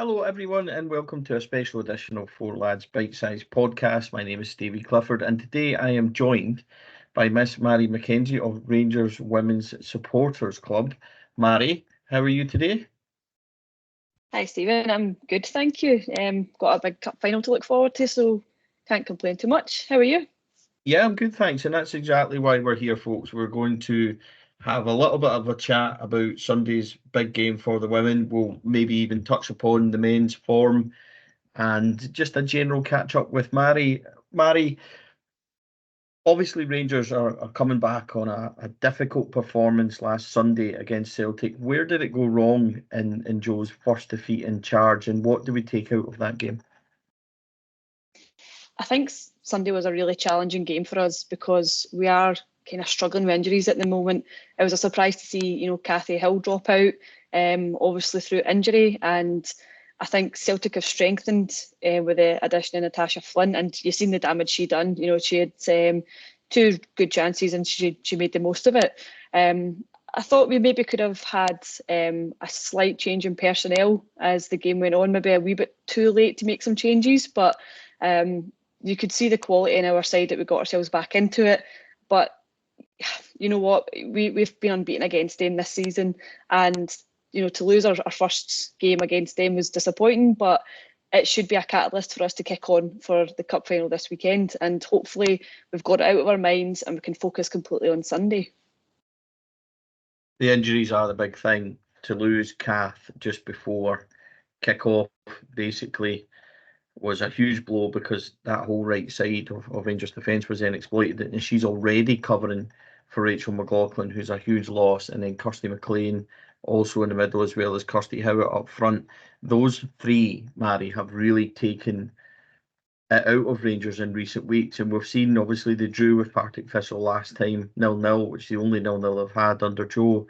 Hello, everyone, and welcome to a special edition of Four Lads Bite Size Podcast. My name is Stevie Clifford, and today I am joined by Miss Mhairi McKenzie of Rangers Women's Supporters Club. Mhairi, how are you today? Hi Stephen, I'm good, thank you. Got a big cup final to look forward to, so can't complain too much. How are you? Yeah, I'm good, thanks, and that's exactly why we're here, folks. We're going to have a little bit of a chat about Sunday's big game for the women. We'll maybe even touch upon the men's form and just a general catch up with Mhairi. Mhairi, obviously, Rangers are coming back on a difficult performance last Sunday against Celtic. Where did it go wrong in Joe's first defeat in charge, and what do we take out of that game? I think Sunday was a really challenging game for us because we are kind of struggling with injuries at the moment. It was a surprise to see, Cathy Hill drop out, obviously through injury, and I think Celtic have strengthened with the addition of Natasha Flint, and you've seen the damage she done. She had two good chances and she made the most of it. I thought we maybe could have had a slight change in personnel as the game went on, maybe a wee bit too late to make some changes, but you could see the quality in our side that we got ourselves back into it. But you know what, we've been unbeaten against them this season, and to lose our first game against them was disappointing, but it should be a catalyst for us to kick on for the cup final this weekend, and hopefully we've got it out of our minds and we can focus completely on Sunday. The injuries are the big thing. To lose Kath just before kick-off basically was a huge blow, because that whole right side of Rangers defence was then exploited, and she's already covering for Rachel McLaughlin, who's a huge loss, and then Kirsty McLean also in the middle, as well as Kirsty Howard up front. Those three, Mhairi, have really taken it out of Rangers in recent weeks, and we've seen, obviously, they drew with Partick Thistle last time 0-0, which is the only 0-0 they've had under Joe,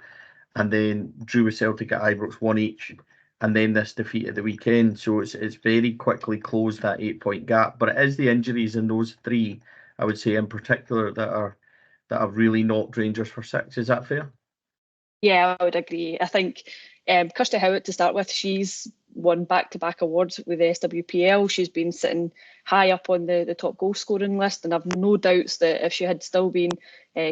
and then drew with Celtic at Ibrox 1 each, and then this defeat at the weekend. So it's very quickly closed that 8-point gap. But it is the injuries in those three, I would say in particular, that have really knocked Rangers for 6. Is that fair? Yeah, I would agree. I think Kirsty Howard, to start with, she's won back-to-back awards with the SWPL. She's been sitting high up on the top goal scoring list, and I've no doubts that if she had still been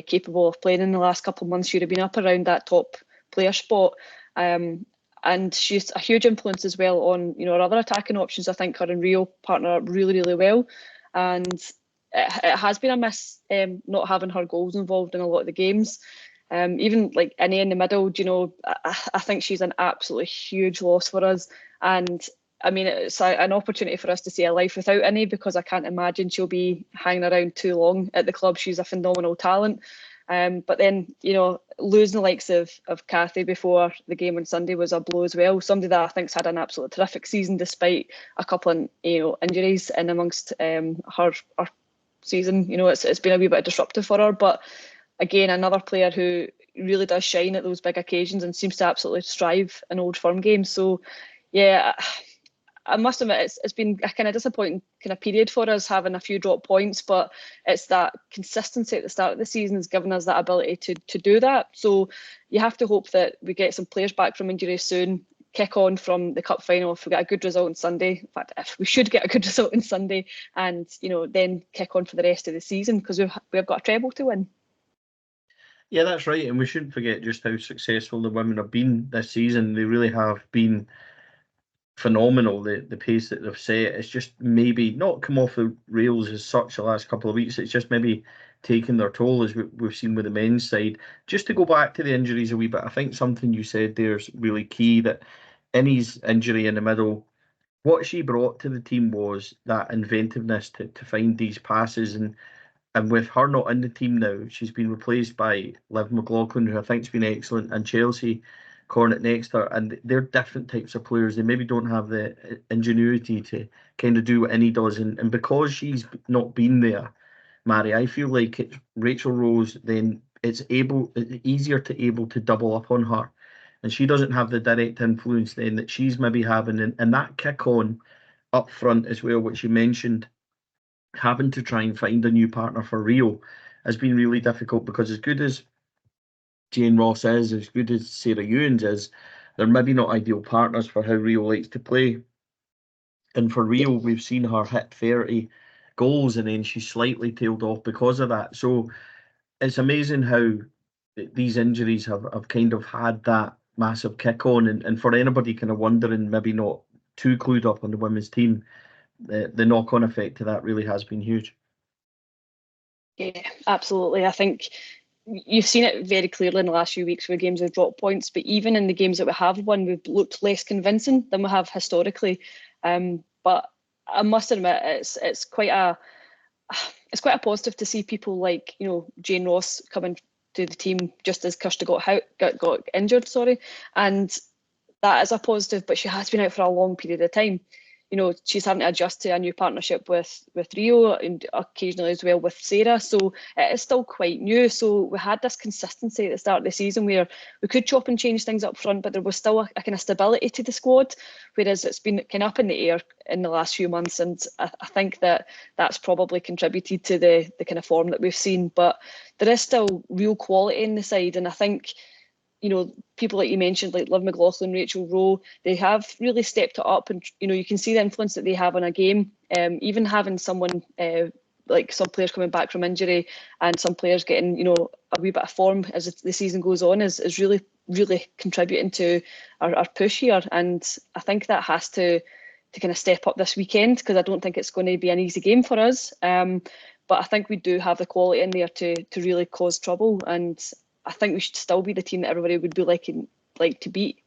capable of playing in the last couple of months, she'd have been up around that top player spot. And she's a huge influence as well on our other attacking options. I think her and Rio partner up really, really well, and it has been a miss not having her goals involved in a lot of the games. Even like Annie in the middle, I think she's an absolutely huge loss for us. And I mean, it's an opportunity for us to see a life without Annie, because I can't imagine she'll be hanging around too long at the club. She's a phenomenal talent. But then, losing the likes of Cathy before the game on Sunday was a blow as well. Somebody that I think's had an absolute terrific season despite a couple of injuries in amongst her season. It's been a wee bit disruptive for her. But again, another player who really does shine at those big occasions and seems to absolutely strive in Old Firm games. So, yeah, I must admit it's been a kind of disappointing kind of period for us, having a few drop points, but it's that consistency at the start of the season has given us that ability to do that. So you have to hope that we get some players back from injury soon, kick on from the cup final if we get a good result on Sunday. In fact, if we should get a good result on Sunday, and then kick on for the rest of the season, because we've got a treble to win. Yeah, that's right, and we shouldn't forget just how successful the women have been this season. They really have been phenomenal, the pace that they've set. It's just maybe not come off the rails as such the last couple of weeks. It's just maybe taken their toll, as we've seen with the men's side. Just to go back to the injuries a wee bit, I think something you said there is really key, that Innie's injury in the middle, what she brought to the team was that inventiveness to find these passes, and with her not in the team now, she's been replaced by Liv McLaughlin, who I think's been excellent, and Chelsea Cornet next to her, and they're different types of players. They maybe don't have the ingenuity to kind of do what Annie does, and because she's not been there, Mhairi, I feel like it's Rachel Rose, then it's easier to able to double up on her, and she doesn't have the direct influence then that she's maybe having, and that kick on up front as well, which you mentioned, having to try and find a new partner for Rio has been really difficult, because as good as Jane Ross is, as good as Sarah Ewens is, they're maybe not ideal partners for how Rio likes to play. And for Rio, we've seen her hit 30 goals and then she slightly tailed off because of that. So it's amazing how these injuries have kind of had that massive kick on. And for anybody kind of wondering, maybe not too clued up on the women's team, the knock-on effect of that really has been huge. Yeah, absolutely. I think you've seen it very clearly in the last few weeks where games have dropped points, but even in the games that we have won, we've looked less convincing than we have historically. But I must admit, it's quite a positive to see people like Jane Ross coming to the team just as Kirsty got injured, and that is a positive. But she has been out for a long period of time. She's having to adjust to a new partnership with Rio and occasionally as well with Sarah. So it is still quite new. So we had this consistency at the start of the season where we could chop and change things up front, but there was still a kind of stability to the squad, whereas it's been kind of up in the air in the last few months. And I think that's probably contributed to the kind of form that we've seen. But there is still real quality in the side. And I think people like you mentioned, like Liv McLaughlin, Rachel Rowe, they have really stepped it up, and you can see the influence that they have on a game. Even having someone like some players coming back from injury and some players getting a wee bit of form as the season goes on is really, really contributing to our push here. And I think that has to kind of step up this weekend, because I don't think it's going to be an easy game for us. But I think we do have the quality in there to really cause trouble, and I think we should still be the team that everybody would be like to beat.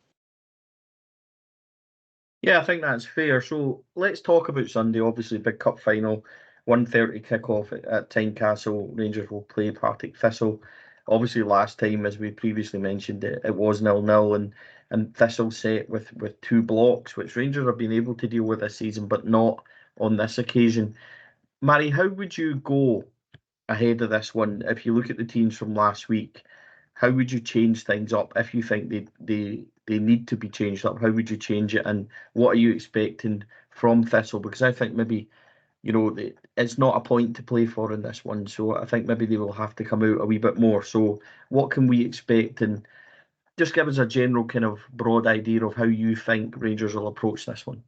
Yeah, I think that's fair. So let's talk about Sunday. Obviously, big cup final, 1:30 kickoff at Tynecastle. Rangers will play Partick Thistle. Obviously, last time, as we previously mentioned, it was 0-0, and Thistle set with two blocks, which Rangers have been able to deal with this season, but not on this occasion. Mhairi, how would you go ahead of this one? If you look at the teams from last week, how would you change things up if you think they need to be changed up? How would you change it, and what are you expecting from Thistle? Because I think maybe it's not a point to play for in this one, so I think maybe they will have to come out a wee bit more. So what can we expect, and just give us a general kind of broad idea of how you think Rangers will approach this one.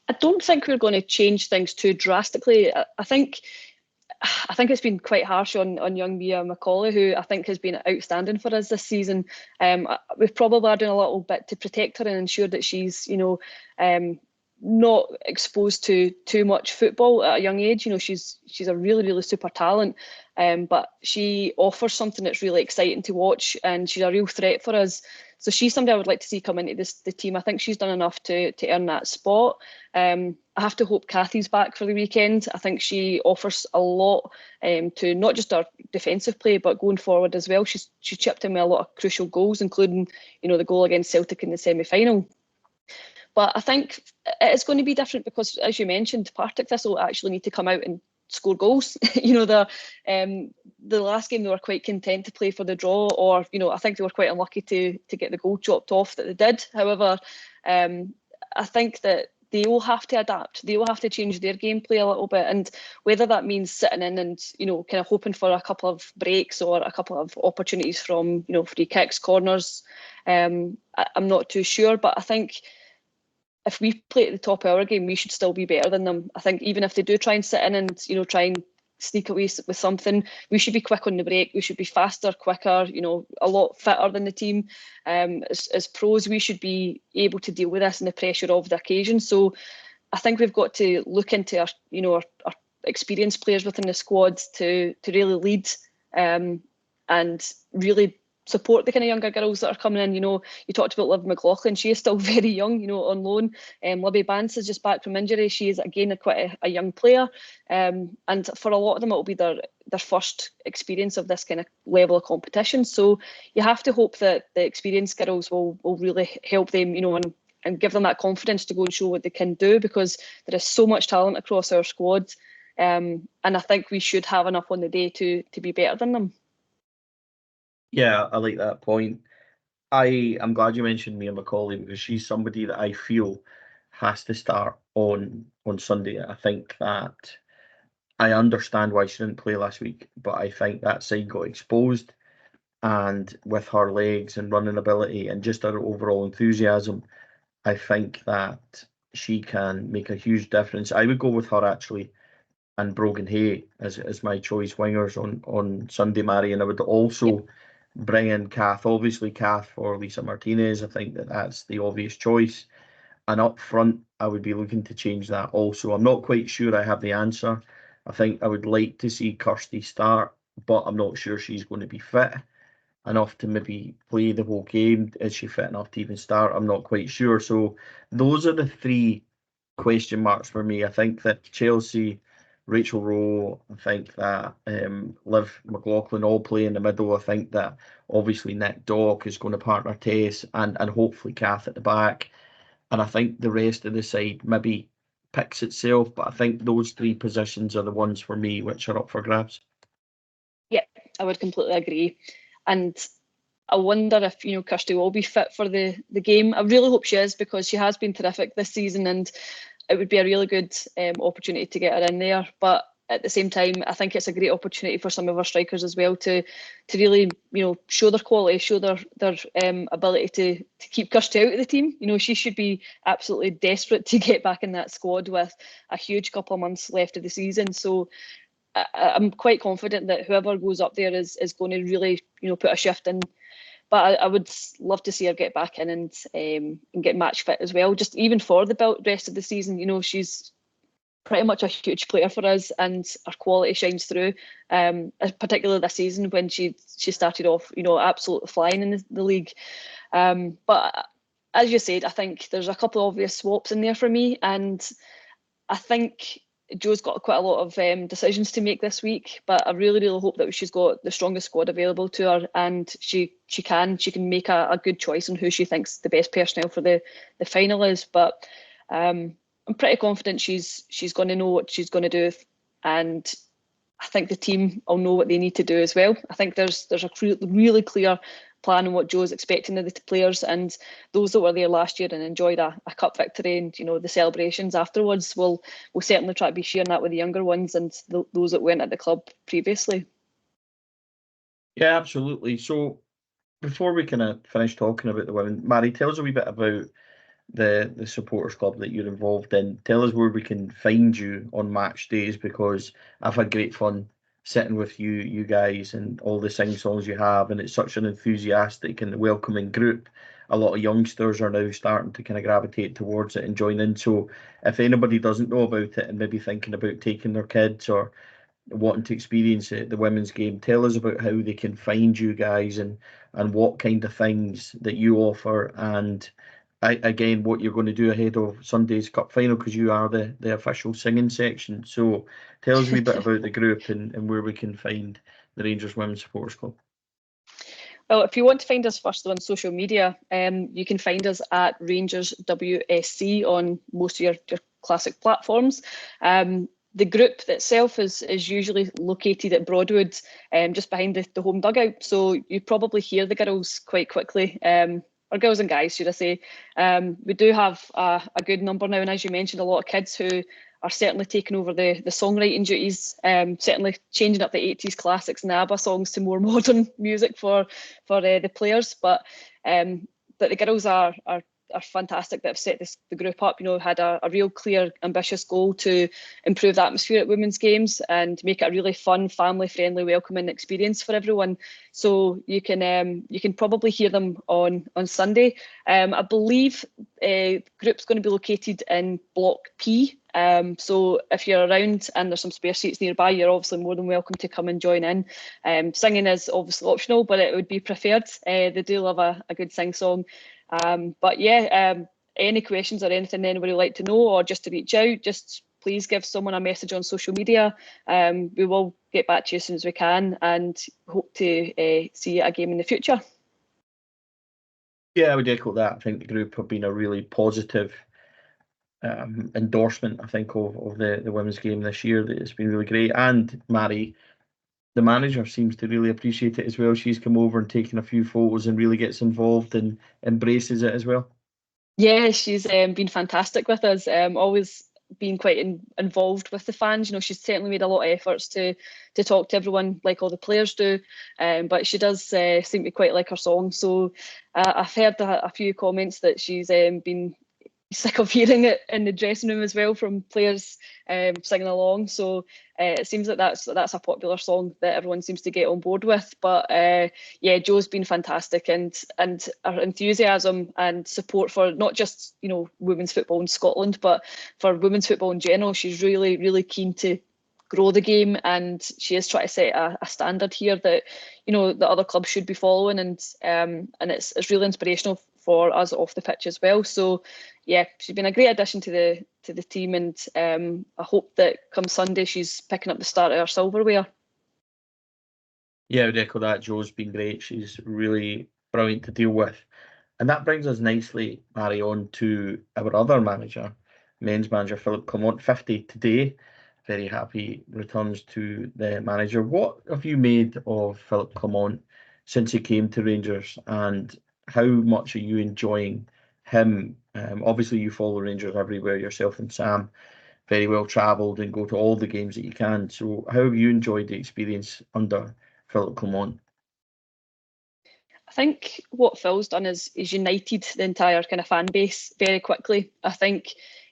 I don't think we're going to change things too drastically. I think it's been quite harsh on young Mia Macaulay, who I think has been outstanding for us this season. We've probably done a little bit to protect her and ensure that she's, not exposed to too much football at a young age. She's a really, really super talent, but she offers something that's really exciting to watch, and she's a real threat for us. So she's somebody I would like to see come into the team. I think she's done enough to earn that spot. I have to hope Kathy's back for the weekend. I think she offers a lot to not just our defensive play, but going forward as well. She chipped in with a lot of crucial goals, including the goal against Celtic in the semi-final. But I think it's going to be different because, as you mentioned, Partick Thistle actually need to come out and score goals. The last game they were quite content to play for the draw, or I think they were quite unlucky to get the goal chopped off that they did. However, I think that they will have to adapt. They will have to change their gameplay a little bit, and whether that means sitting in and kind of hoping for a couple of breaks or a couple of opportunities from free kicks, corners, I'm not too sure. But I think if we play at the top of our game, we should still be better than them. I think even if they do try and sit in and try and sneak away with something, we should be quick on the break. We should be faster, quicker, a lot fitter than the team. As pros, we should be able to deal with this and the pressure of the occasion. So I think we've got to look into our experienced players within the squad to really lead and really support the kind of younger girls that are coming in. You talked about Liv McLaughlin. She is still very young, on loan. Libby Bance is just back from injury. She is again quite a young player. And for a lot of them, it will be their first experience of this kind of level of competition. So you have to hope that the experienced girls will really help them, and give them that confidence to go and show what they can do, because there is so much talent across our squad. And I think we should have enough on the day to be better than them. Yeah, I like that point. I'm glad you mentioned Mia Macaulay, because she's somebody that I feel has to start on Sunday. I think that I understand why she didn't play last week, but I think that side got exposed, and with her legs and running ability and just her overall enthusiasm, I think that she can make a huge difference. I would go with her actually, and Brogan Hay as my choice wingers on Sunday, Mhairi. And I would also bring in Kath, obviously Kath for Lisa Martinez. I think that's the obvious choice. And up front, I would be looking to change that also. I'm not quite sure I have the answer. I think I would like to see Kirsty start, but I'm not sure she's going to be fit enough to maybe play the whole game. Is she fit enough to even start? I'm not quite sure. So those are the three question marks for me. I think that Chelsea, Rachel Rowe, I think that Liv McLaughlin all play in the middle. I think that obviously Nick Dock is going to partner Tess and hopefully Kath at the back. And I think the rest of the side maybe picks itself. But I think those three positions are the ones for me which are up for grabs. Yeah, I would completely agree. And I wonder if, Kirsty will be fit for the game. I really hope she is, because she has been terrific this season, and it would be a really good opportunity to get her in there. But at the same time, I think it's a great opportunity for some of our strikers as well to really, show their quality, show their ability to keep Kirsty out of the team. She should be absolutely desperate to get back in that squad with a huge couple of months left of the season. So I'm quite confident that whoever goes up there is going to really, put a shift in. But I would love to see her get back in and get match fit as well, just even for the rest of the season. She's pretty much a huge player for us, and her quality shines through, particularly this season when she started off, absolutely flying in the league. But as you said, I think there's a couple of obvious swaps in there for me, and I think Jo's got quite a lot of decisions to make this week, but I really, really hope that she's got the strongest squad available to her, and she can make a good choice on who she thinks the best personnel for the final is. But I'm pretty confident she's going to know what she's going to do, and I think the team will know what they need to do as well. I think there's a really clear plan on what Jo's expecting of the players, and those that were there last year and enjoyed a cup victory and the celebrations afterwards will certainly try to be sharing that with the younger ones and those that weren't at the club previously. Yeah, absolutely. So before we kind of finish talking about the women, Mhairi, tell us a wee bit about the supporters club that you're involved in. Tell us where we can find you on match days, because I've had great fun sitting with you guys and all the sing songs you have, and it's such an enthusiastic and welcoming group. A lot of youngsters are now starting to kind of gravitate towards it and join in. So if anybody doesn't know about it and maybe thinking about taking their kids or wanting to experience the women's game, tell us about how they can find you guys and what kind of things that you offer, and again what you're going to do ahead of Sunday's cup final, because you are the official singing section. So tell us a wee bit about the group and where we can find the Rangers Women's Supporters Club. Well, if you want to find us first on social media, you can find us at Rangers WSC on most of your classic platforms. The group itself is usually located at Broadwood, just behind the home dugout. So you probably hear the girls quite quickly, or girls and guys, should I say. We do have a good number now, and as you mentioned, a lot of kids who are certainly taking over the songwriting duties, certainly changing up the 80s classics and ABBA songs to more modern music for the players. But the girls are fantastic that have set the group up. Had a real clear, ambitious goal to improve the atmosphere at women's games and make it a really fun, family-friendly, welcoming experience for everyone. So you can probably hear them on Sunday. I believe group's going to be located in Block P. So if you're around and there's some spare seats nearby, you're obviously more than welcome to come and join in. Singing is obviously optional, but it would be preferred. They do love a good sing song. But yeah, any questions or anything anybody would like to know, or just to reach out, just please give someone a message on social media. We will get back to you as soon as we can, and hope to see you at a game in the future. Yeah, I would echo that. I think the group have been a really positive endorsement, I think, of the women's game this year. It's been really great. And Mhairi, the manager, seems to really appreciate it as well. She's come over and taken a few photos and really gets involved and embraces it as well. Yeah, she's been fantastic with us. Always been quite involved with the fans. She's certainly made a lot of efforts to talk to everyone like all the players do. But she does seem to quite like her song. So I've heard a few comments that she's been sick of hearing it in the dressing room as well from players singing along. So it seems like that's a popular song that everyone seems to get on board with. But yeah, Jo's been fantastic, and her enthusiasm and support for not just women's football in Scotland, but for women's football in general. She's really, really keen to grow the game, and she is trying to set a standard here that the other clubs should be following, and it's really inspirational for us off the pitch as well. So yeah, she's been a great addition to the team, and I hope that come Sunday she's picking up the start of her silverware. Yeah, I would echo that. Jo's been great. She's really brilliant to deal with. And that brings us nicely, Mhairi, on to our other manager, men's manager Philip Clement, 50 today. Very happy returns to the manager. What have you made of Philip Clement since he came to Rangers, and how much are you enjoying him? Obviously, you follow Rangers everywhere, yourself and Sam, very well travelled and go to all the games that you can. So how have you enjoyed the experience under Philip Clement? I think what Phil's done is united the entire kind of fan base very quickly. I think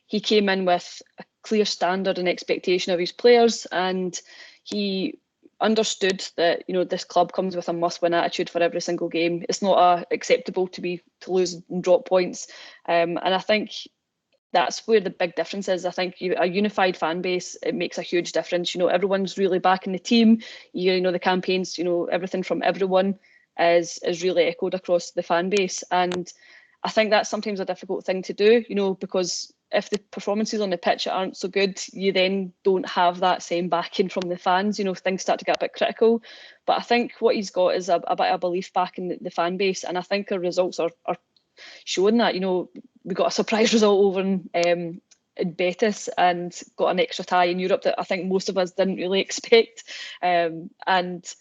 he came in with a clear standard and expectation of his players, and he understood that this club comes with a must-win attitude for every single game. It's not acceptable to lose and drop points, and I think that's where the big difference is. I think a unified fan base, it makes a huge difference. Everyone's really backing the team. The campaigns, everything from everyone is really echoed across the fan base. And I think that's sometimes a difficult thing to do, because if the performances on the pitch aren't so good, you then don't have that same backing from the fans. Things start to get a bit critical. But I think what he's got is a bit of belief back in the fan base. And I think our results are showing that. We got a surprise result over in Betis and got an extra tie in Europe that I think most of us didn't really expect. And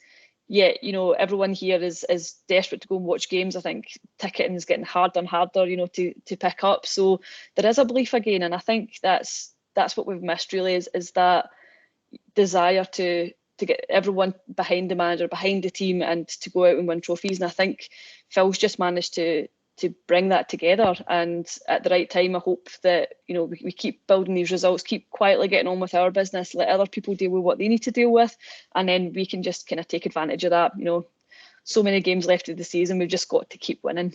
yeah, everyone here is desperate to go and watch games. I think ticketing is getting harder and harder, to pick up. So there is a belief again, and I think that's what we've missed really is that desire to get everyone behind the manager, behind the team, and to go out and win trophies. And I think Phil's just managed to bring that together, and at the right time I hope that we keep building these results, keep quietly getting on with our business, let other people deal with what they need to deal with, and then we can just kind of take advantage of that. So many games left of the season, we've just got to keep winning.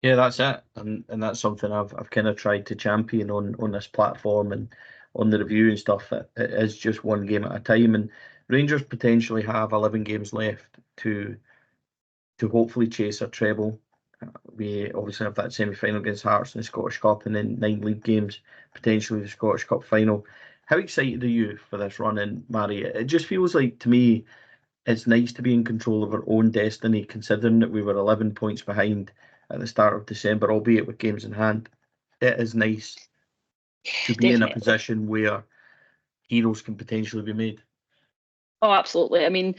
Yeah, that's it, and that's something I've kind of tried to champion on this platform and on the review and stuff. It is just one game at a time, and Rangers potentially have 11 games left to hopefully chase a treble. We obviously have that semi-final against Hearts in the Scottish Cup, and then 9 league games, potentially the Scottish Cup final. How excited are you for this run in, Mhairi? It just feels like, to me, it's nice to be in control of our own destiny, considering that we were 11 points behind at the start of December, albeit with games in hand. It is nice to be in a position where heroes can potentially be made. Oh, absolutely. I mean,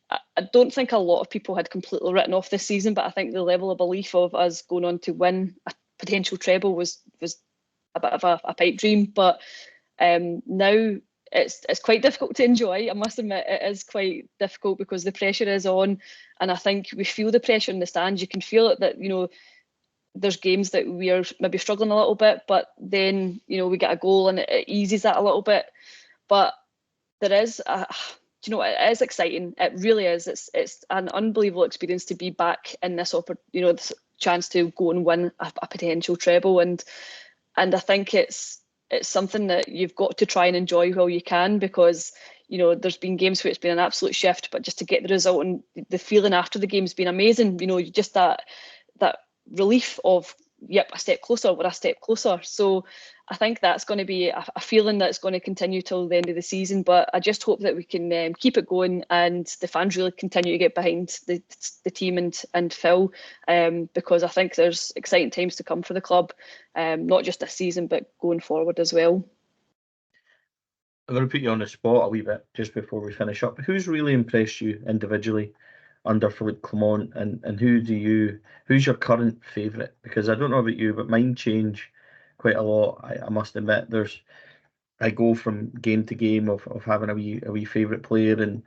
I don't think a lot of people had completely written off this season, but I think the level of belief of us going on to win a potential treble was a bit of a pipe dream. But now it's quite difficult to enjoy. I must admit, it is quite difficult because the pressure is on, and I think we feel the pressure in the stands. You can feel it that there's games that we are maybe struggling a little bit, but then we get a goal and it eases that a little bit. But there is it is exciting. It really is. It's an unbelievable experience to be back in this this chance to go and win a potential treble, and I think it's something that you've got to try and enjoy while you can, because there's been games where it's been an absolute shift, but just to get the result and the feeling after the game's been amazing. Just that relief of, yep, a step closer, we're a step closer. So I think that's going to be a feeling that's going to continue till the end of the season. But I just hope that we can keep it going and the fans really continue to get behind the team and Phil, because I think there's exciting times to come for the club, not just this season, but going forward as well. I'm going to put you on the spot a wee bit just before we finish up. Who's really impressed you individually under Philippe Clement, and who's your current favourite? Because I don't know about you, but mine change quite a lot. I must admit, I go from game to game of having a wee favourite player, and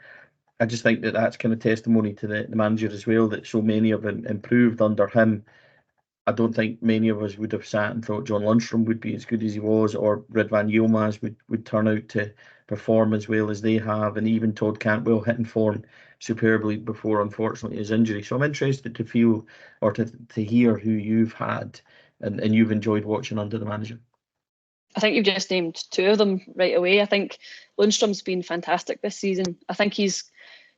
I just think that that's kind of testimony to the manager as well, that so many have improved under him. I don't think many of us would have sat and thought John Lundstrom would be as good as he was, or Ridvan Yilmaz would turn out to perform as well as they have, and even Todd Cantwell hitting form superbly before, unfortunately, his injury. So I'm interested to feel, or to hear who you've had and you've enjoyed watching under the manager. I think you've just named two of them right away. I think Lundstrom's been fantastic this season. I think he's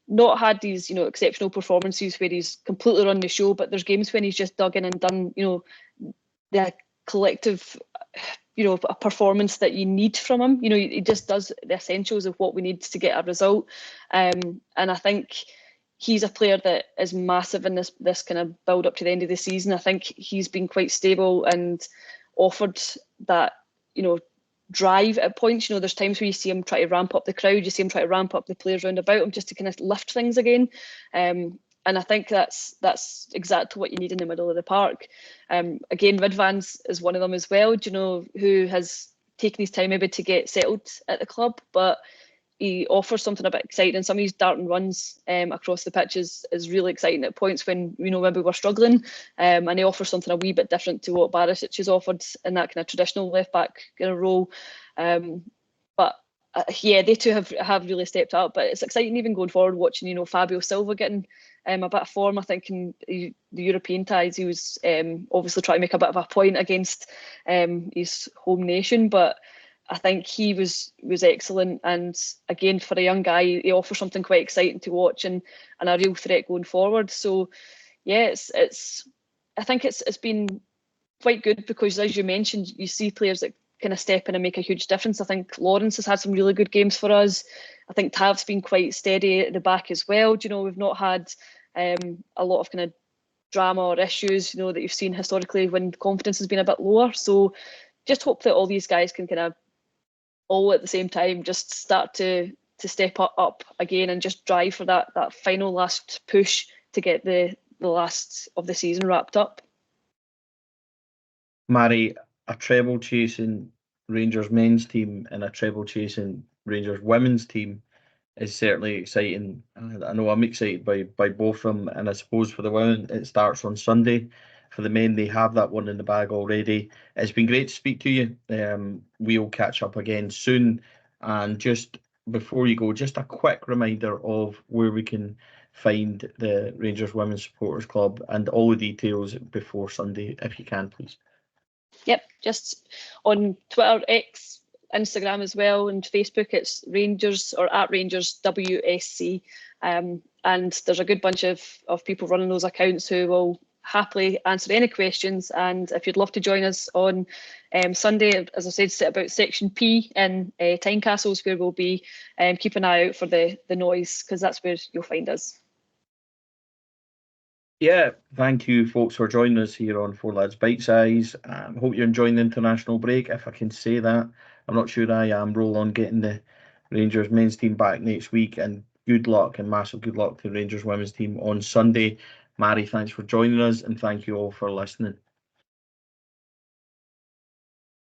not had these, exceptional performances where he's completely run the show, but there's games when he's just dug in and done, the collective, a performance that you need from him. He just does the essentials of what we need to get a result. And I think he's a player that is massive in this kind of build up to the end of the season. I think he's been quite stable and offered that, drive at points. There's times where you see him try to ramp up the crowd, you see him try to ramp up the players round about him just to kind of lift things again. And I think that's exactly what you need in the middle of the park. Again, Ridvan's is one of them as well, who has taken his time maybe to get settled at the club, but he offers something a bit exciting, and some of his dart and runs across the pitch is really exciting at points when maybe we're struggling, and he offers something a wee bit different to what Barisic has offered in that kind of traditional left back kind of role. But they too have really stepped up. But it's exciting even going forward, watching Fabio Silva getting a bit of form. I think in the European ties he was obviously trying to make a bit of a point against his home nation, but I think he was excellent, and again, for a young guy, he offers something quite exciting to watch and a real threat going forward. So, yeah, I think it's been quite good because, as you mentioned, you see players that kind of step in and make a huge difference. I think Lawrence has had some really good games for us. I think Tav's been quite steady at the back as well. We've not had a lot of kind of drama or issues, that you've seen historically when confidence has been a bit lower. So, just hope that all these guys can kind of all at the same time just start to step up again and just drive for that final last push to get the last of the season wrapped up. Mhairi, a treble chasing Rangers men's team and a treble chasing Rangers women's team is certainly exciting. I know I'm excited by both of them, and I suppose for the women it starts on Sunday. For the men, they have that one in the bag already. It's been great to speak to you. We'll catch up again soon. And just before you go, just a quick reminder of where we can find the Rangers Women's Supporters Club and all the details before Sunday, if you can, please. Yep, just on Twitter, X, Instagram as well, and Facebook, it's Rangers or at Rangers WSC. And there's a good bunch of people running those accounts who will happily answer any questions. And if you'd love to join us on Sunday, as I said, sit about section P in Tynecastles, where we'll be keep an eye out for the noise, because that's where you'll find us. Yeah, thank you folks for joining us here on Four Lads Bite Size. Hope you're enjoying the international break, if I can say that. I'm not sure I am. Roll on getting the Rangers men's team back next week, and good luck and massive good luck to the Rangers women's team on Sunday. Mhairi, thanks for joining us, and thank you all for listening.